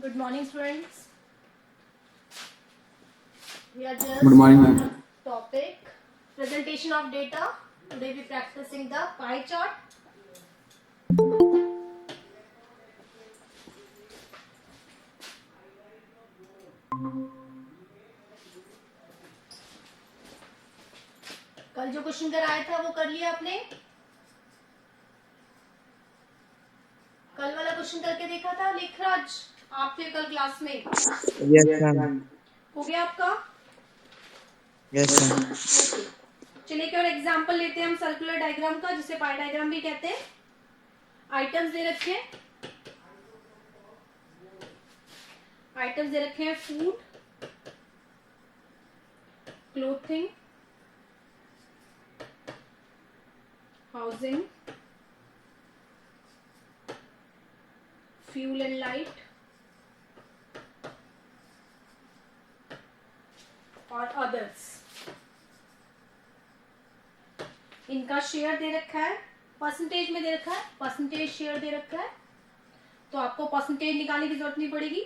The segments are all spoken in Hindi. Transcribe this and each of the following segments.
Good morning, students. We are just Good morning, ma'am. topic presentation of data. Today we practicing the pie chart. कल जो क्वेश्चन कराया था वो कर लिया आपने? कल वाला क्वेश्चन करके देखा था लेखराज आपके कल क्लास में? Yes, ma'am. हो गया आपका? Yes, ma'am. ओके, चलिए एक और एग्जांपल लेते हैं हम सर्कुलर डायग्राम का, जिसे पाई डायग्राम भी कहते हैं. आइटम्स दे रखे हैं. आइटम्स दे रखे हैं food, clothing, housing, fuel and light और अदर्स. इनका शेयर दे रखा है, परसेंटेज में दे रखा है, परसेंटेज शेयर दे रखा है. तो आपको परसेंटेज निकालने की जरूरत नहीं पड़ेगी.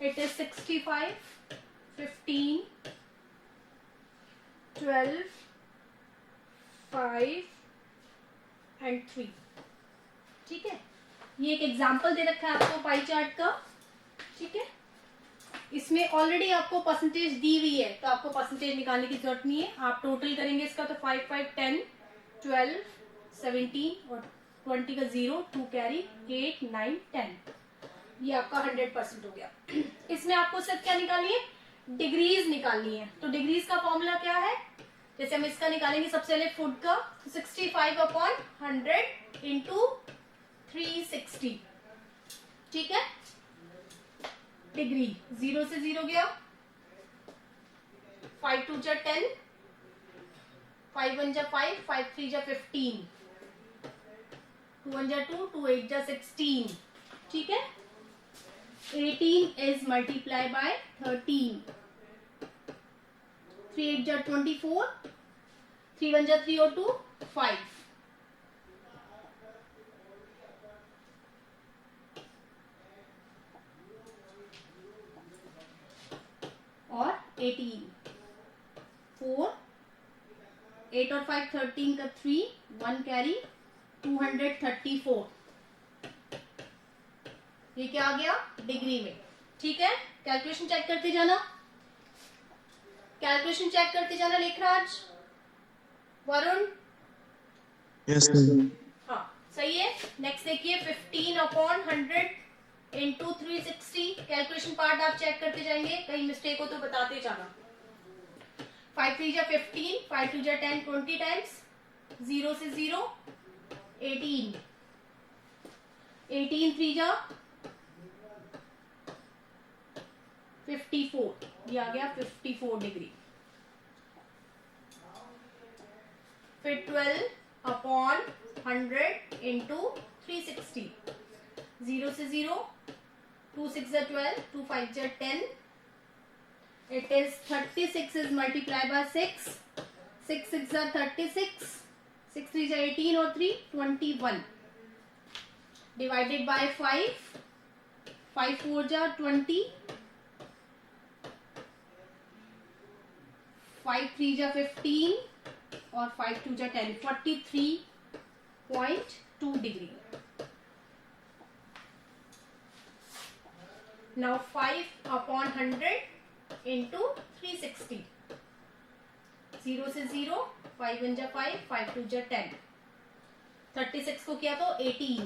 It is 65, 15, 12, 5 and 3. ठीक है, ये एक एग्जाम्पल दे रखा है आपको पाई चार्ट का. ठीक है, इसमें ऑलरेडी आपको परसेंटेज दी हुई है, तो आपको परसेंटेज निकालने की जरूरत नहीं है. आप टोटल करेंगे इसका तो 5, 5, 10, 12, 17 और 20 का 0, 2 कैरी, 8, 9, 10. ये आपका 100% हो गया. इसमें आपको सिर्फ क्या निकालनी है? डिग्रीज निकालनी है. तो डिग्रीज का फॉर्मूला क्या है? जैसे हम इसका निकालेंगे सबसे पहले फुट का, 65/100 इंटू 360. ठीक है, डिग्री 0 से 0 गया. 5 2 जा 10, 5 1 जा 5, 5 3 जा 15, 2 1 जा 2, 2 8 जा 16. ठीक है, 18 is multiply by 13, 3 8 जा 24, 3 1 जा 3 और 2 5. और 18, 4, 8 और 5 13 का 3, 1 कैरी, 234. ये क्या आ गया? डिग्री में. ठीक है, कैलकुलेशन चेक करते जाना, कैलकुलेशन चेक करते जाना. लेखराज, वरुण. Yes, ma'am. हाँ सही है. नेक्स्ट देखिए 15/100 इंटू 360. कैलकुलेशन पार्ट आप चेक करते जाएंगे, कहीं मिस्टेक हो तो बताते जाना. 5 3 जा 15, 5 2 जा 10, 20 टाइम्स. 0 से 0, 18, 18 3 जा 54. ये आ गया 54 डिग्री. फिर 12/100 इंटू 360. 0 से 0, 2 6 जा 12, 2 5 जा 10. It is 36 is multiplied by 6, 6 6 जा 36, 6 3 जा 18 और 3 21. Divided by 5, 5 4 जा 20, 5 3 जा 15 और 5 2 जा 10. 43.2 डिग्री. Now 5/100 into 360. 0 से 0, 5 1 जा 5, 5 2 जा 10. 36 को किया तो 18.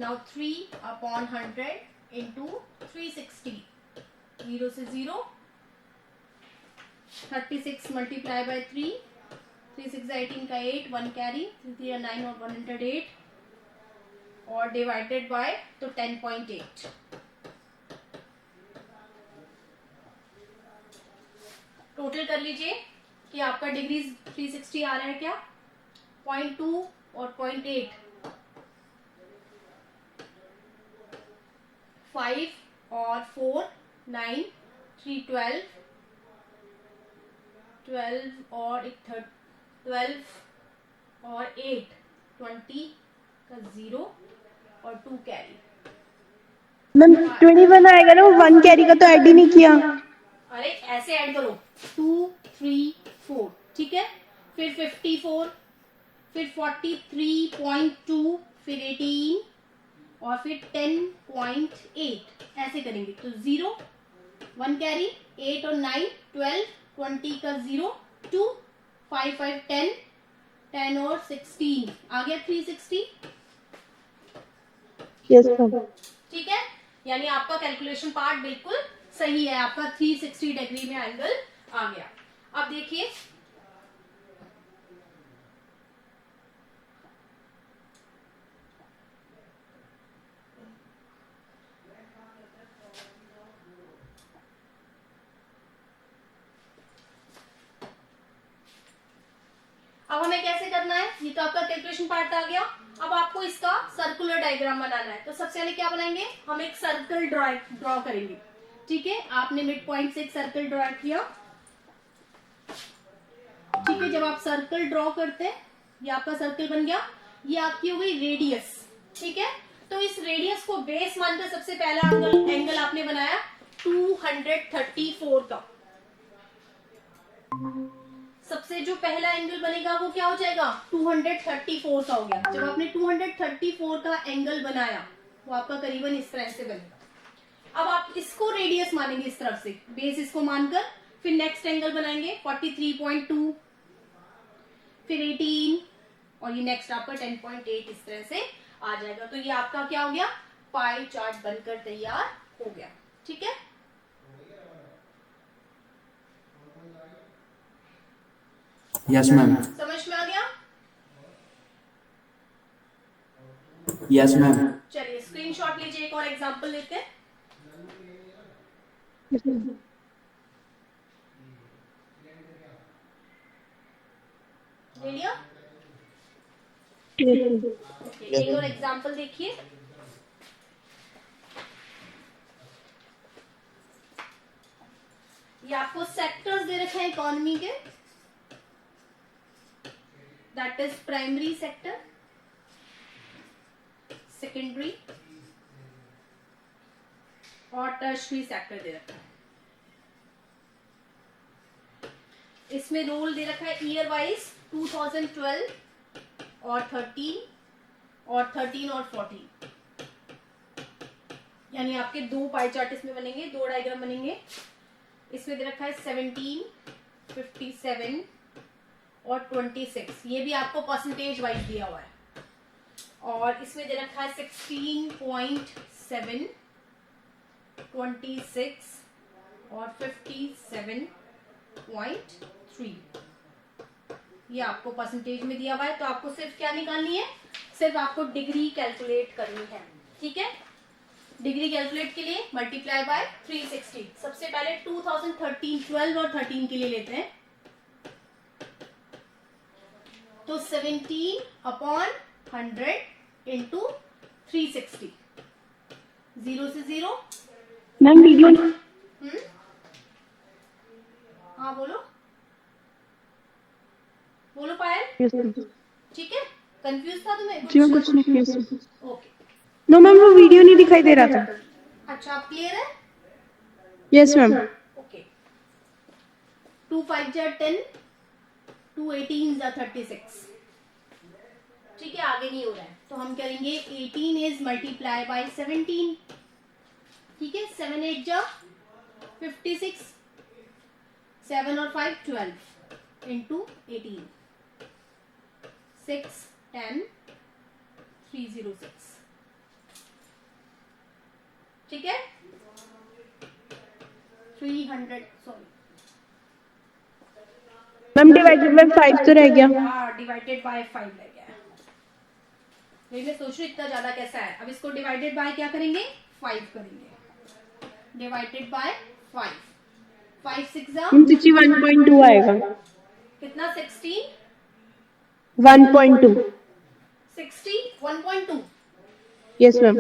Now 3/100 into 360. 0 से 0, 36 multiply by 3, 3 6 18 का 8, 1 कैरी, 3 3 9 और 108 और डिवाइडेड बाय तो 10.8. टोटल कर लीजिए कि आपका डिग्रीज 360 आ रहा है क्या? 0.2 और 0.8. 5 और 4 9, 3 12, 12 और 12 और 8 20 का 0 और 2 कैरी. मैम 21 आएगा ना, वो 1 कैरी का तो ऐड ही नहीं किया। अरे ऐसे ऐड करो 2 3 4, ठीक है, फिर 54, फिर 43.2, फिर 18 और फिर 10.8 ऐसे करेंगे। तो 0 1 कैरी, 8 और 9 12, 20 का 0 2, 5 5 10, 10 और 16 आ गया 360। Yes ma'am. ठीक है, यानी आपका कैलकुलेशन पार्ट बिल्कुल सही है, आपका 360 डिग्री में एंगल आ गया। अब देखिए अब हमें कैसे करना है, ये तो आपका कैलकुलेशन पार्ट आ गया। अब आपको इसका सर्कुलर डायग्राम बनाना है। तो सबसे पहले क्या बनाएंगे, हम एक सर्कल ड्रॉ करेंगे। ठीक है, आपने मिड पॉइंट से एक सर्कल ड्रॉ किया। ठीक है, जब आप सर्कल ड्रॉ करते हैं, ये आपका सर्कल बन गया, ये आपकी हो गई रेडियस। ठीक है, तो इस रेडियस को बेस मानकर सबसे पहला एंगल आपने बनाया 234 का। सबसे जो पहला एंगल बनेगा वो क्या हो जाएगा, 234 का हो गया। जब आपने 234 का एंगल बनाया, वो आपका करीबन इस तरह से बनेगा। अब आप इसको रेडियस मानेंगे इस तरफ से, बेस इसको मानकर, फिर नेक्स्ट एंगल बनाएंगे 43.2, फिर 18 और ये नेक्स्ट आपका 10.8 इस तरह से आ जाएगा। तो ये आपका क्या हो गया, पाई चार्ट बनकर तैयार हो गया। ठीक है, यस मैम। समझ में आ गया। Yes ma'am. चलिए स्क्रीनशॉट लीजिए, एक और एग्जांपल लेते हैं। ले लिया। ओके, एक और एग्जांपल देखिए। ये आपको सेक्टर्स दे रखे हैं इकोनॉमी के, that is primary sector, secondary और टर्शरी सेक्टर दे रखा है। इसमें रोल दे रखा है ईयर वाइज 2012 और 13 और 13 और 14, यानी आपके दो पाई चार्ट इसमें बनेंगे, दो डायग्राम बनेंगे। इसमें दे रखा है 17, 57 और 26, ये भी आपको परसेंटेज वाइज दिया हुआ है। और इसमें दे रखा है 16.7, 26 और 57.3, ये आपको परसेंटेज में दिया हुआ है। तो आपको सिर्फ क्या निकालनी है, सिर्फ आपको डिग्री कैलकुलेट करनी है। ठीक है, डिग्री कैलकुलेट के लिए मल्टीप्लाई बाय 360। सबसे पहले 2013, 12 और 13 के लिए लेते हैं। तो 17/100 इंटू 360, 0 से 0। मैम वीडियो हाँ बोलो बोलो पायल। ठीक है, कंफ्यूज था तुम्हें जी कुछ नहीं। यस ओके, नो मैम, वो वीडियो नहीं दिखाई दे रहा था। अच्छा आप क्लियर है। Yes ma'am. ओके, 2 5 जा 10, 2 18 जा 36। ठीक है, आगे नहीं हो रहा है तो हम करेंगे 18 इज मल्टीप्लाई बाय 17। ठीक है, 7 8 जा 56, 7 और 5 12 इंटू 18, 6 10 306। ठीक है, 300, सॉरी मैम डिवाइडेड बाय 5 तो रह गया। हाँ, डिवाइडेड बाय 5 रह गया है। मैं सोच रही इतना ज्यादा कैसा है। अब इसको डिवाइडेड बाय क्या करेंगे, 5 करेंगे। डिवाइडेड बाय 5, 5 6 जा 61.2 आएगा। कितना, 16 1.2। 61.2, yes ma'am.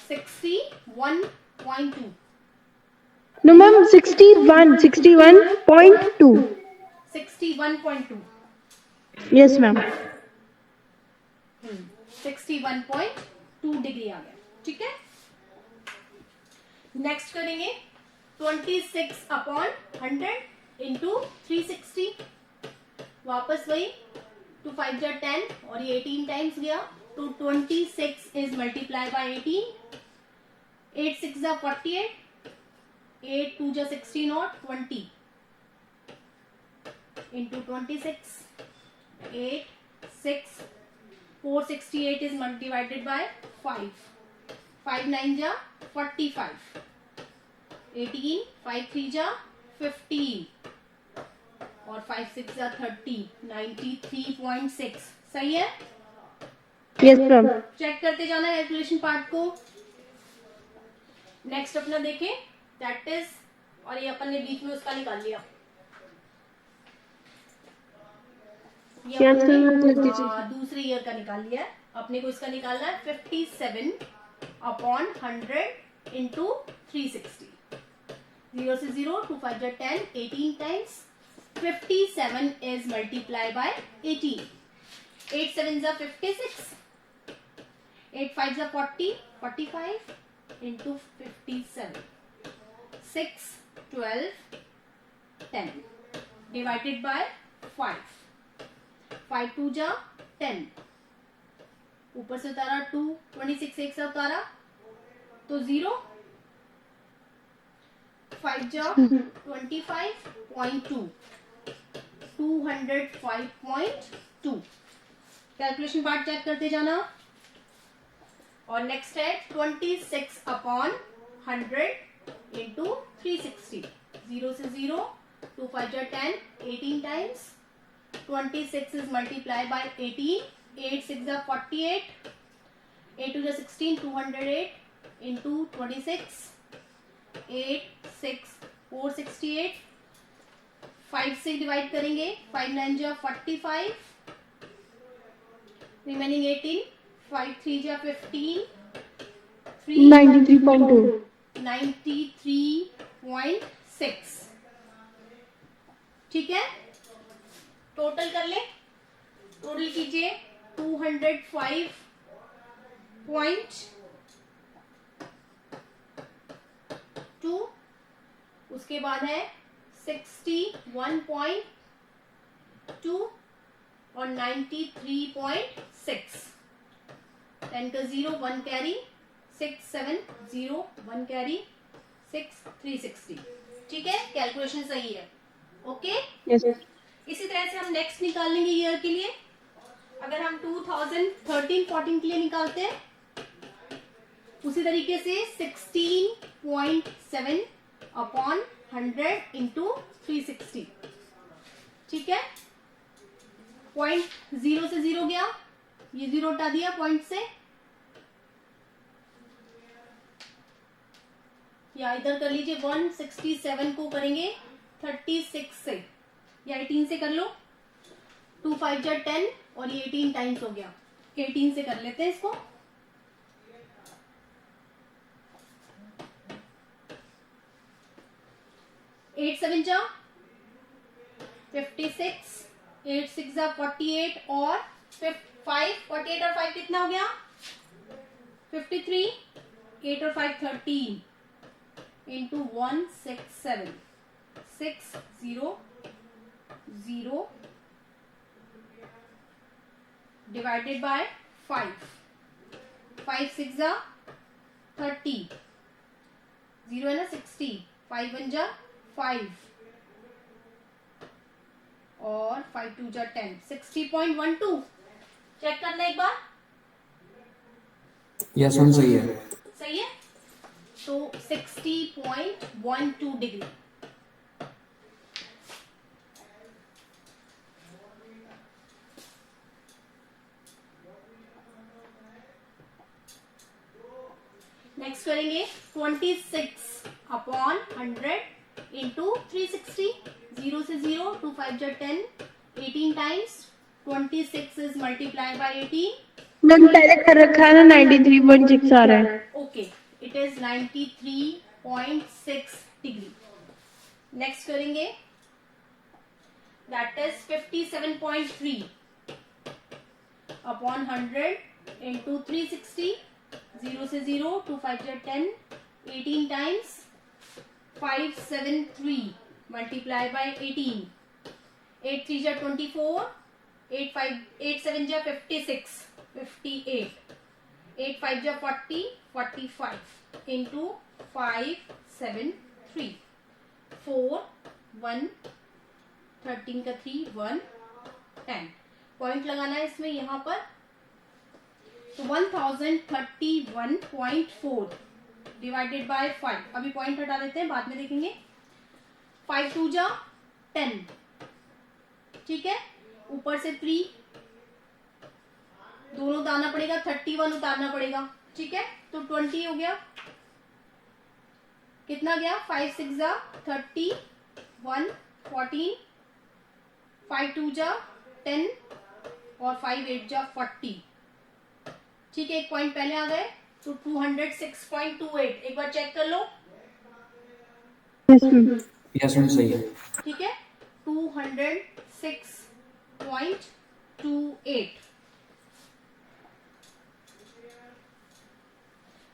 61.2, no ma'am 61.2। 61.2, yes ma'am. 61.2 degree आ गया। ठीक है, नेक्स्ट करेंगे 26 अपॉन 100 इंटू 360, वापस वही 2 5 जा 10 और ये 18 टाइम्स गया, तो 26 इज मल्टीप्लाई बाय 18, 8 6 जा 48, 8 2 जा 16 और 20 इंटू 26, 8 6 468 is multiplied by 5, 5 9 जा 45, 18 5 3 जा 15 और 5 6 जा 30, 93.6 सही है। Yes, ma'am. चेक करते जाना कैलकुलेशन पार्ट को। नेक्स्ट अपना देखें दैट इज, और ये अपन ने बीच में उसका निकाल लिया, ये Yes, अपन ने, ma'am, कर दीजिए। दूसरे ईयर का निकाल लिया है। अपने को इसका निकालना है 57 अपॉन 100 इंटू 360, 0 से 0 2 5 जा 10, 18 टाइम्स 57 इज मल्टीप्लाई बाय 18, 8 7 जा 56, 8 5 जा 40, 45 इंटू 57, 6 12 10 डिवाइडेड बाय 5, 5 2 जा 10, ऊपर से उतारा 2, 26 एक से उतारा तो 0, 5 जा 25.2, 205.2। कैलकुलेशन पार्ट चेक करते जाना। और नेक्स्ट है 26 अपॉन 100 इंटू 360, 0 से 0 2 5 जा 10, 18 टाइम्स 26 is multiplied by 18, 8 6 जा 48, 8 2 जा 16, 208 into 26, 8 6 468, 5 से डिवाइड करेंगे, 5 9 जा 45, रिमेनिंग 18, 5 3 जा 15, 93.2. 93.6। ठीक है, टोटल कर ले, टोटल कीजिए 205.2, उसके बाद है 61.2 और 93.6, 10 का 0 1 कैरी, 6 7 0 1 कैरी, 6 360। ठीक है, कैलकुलेशन सही है। Okay, Yes. इसी तरह से हम नेक्स्ट निकाल लेंगे ईयर के लिए। अगर हम 2013-14 के लिए निकालते हैं, उसी तरीके से 16.7 अपॉन 100 इंटू 360। ठीक है, पॉइंट 0 से 0 गया, ये 0 हटा दिया पॉइंट से, या इधर कर लीजिए 167 को करेंगे 36 से, या 18 से कर लो, 2 5 जा 10 और ये 18 टाइम्स हो गया, 18 से कर लेते हैं इसको। एट 7 जा 56, 8 6 जा 48 और 5 48 और 5 कितना हो गया 53, 8 और 5 13 इंटू 167, 6 0 0 डिवाइडेड बाय 5, 5 6 जा 30, 0 है ना 60, 5 1 जा 5 और 5 2 जा 10, 60.12। चेक करना एक बार, यस मैम सही है। सही है, तो 60.12 डिग्री। नेक्स्ट करेंगे 26 अपॉन 100 इंटू 360, 0 से 0 2 5 जा 10, 18 times 26 is multiply by 18। Ma'am पहले कर रखा है ना 93.6 आ रहा है। Okay, it is 93.6 degree. Next करेंगे दैट इज 57.3 अपॉन 100 इंटू 360, 0 से 0 2 5 जा 10, 18 times 573 multiply by 18. 8 3 जा 24, 8 7 जा 56, 58, 8 5 जा 40, 45 into 573, 4 1 13 का 3 1 10 पॉइंट लगाना है इसमें यहाँ पर। तो 1031.4 डिवाइडेड बाय 5, अभी पॉइंट हटा देते हैं, बाद में देखेंगे। 5 2 जा 10, ठीक है, ऊपर से 3 दोनों उतारना पड़ेगा, 31 उतारना पड़ेगा, ठीक है, तो 20 हो गया। कितना गया? 5 6 जा 30, 1 14, 5 2 जा 10 और 5 8 जा 40, ठीक है, एक पॉइंट पहले आ गए। तो 206.28 एक बार चेक कर लो। Yes ma'am. यस मैम सही है। ठीक है, 206.28।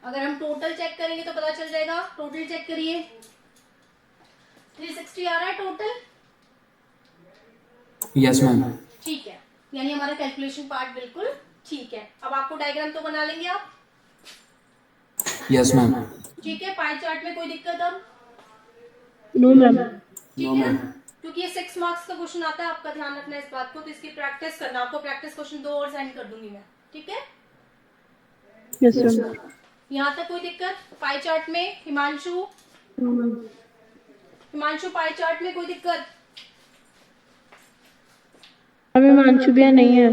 अगर हम टोटल चेक करेंगे तो पता चल जाएगा। टोटल चेक करिए, 360 आ रहा है टोटल। Yes ma'am. ठीक है, यानी हमारा कैलकुलेशन पार्ट बिल्कुल ठीक है। अब आपको डायग्राम तो बना लेंगे आप। Yes ma'am. ठीक है, पाई चार्ट में कोई दिक्कत अब? No ma'am. ठीक नो है, मैम। क्योंकि ये 6 मार्क्स का क्वेश्चन आता है, आपका ध्यान रखना है इस बात को। तो इसकी प्रैक्टिस करना, आपको प्रैक्टिस क्वेश्चन 2 और सेंड कर दूंगी मैं, ठीक है। Yes ma'am. यहाँ तक कोई दिक्कत? पाई चार्ट में हिमांशु पाई चार्ट में कोई दिक्कत? अभी हिमांशु भैया नहीं है।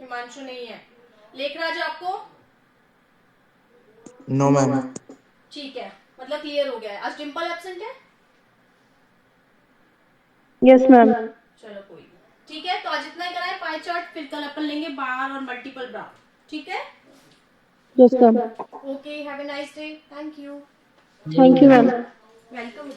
हिमांशु नहीं है। लेखराज आपको? No ma'am. ठीक है, मतलब क्लियर हो गया है। आज डिम्पल एब्सेंट है? Yes ma'am. चलो कोई नहीं। ठीक है, तो आज इतना ही कराए पाई चार्ट, फिर कल अपन लेंगे बार और मल्टीपल बार, ठीक है। Yes ma'am. Okay, have a nice day. Thank you. Thank you ma'am. Welcome.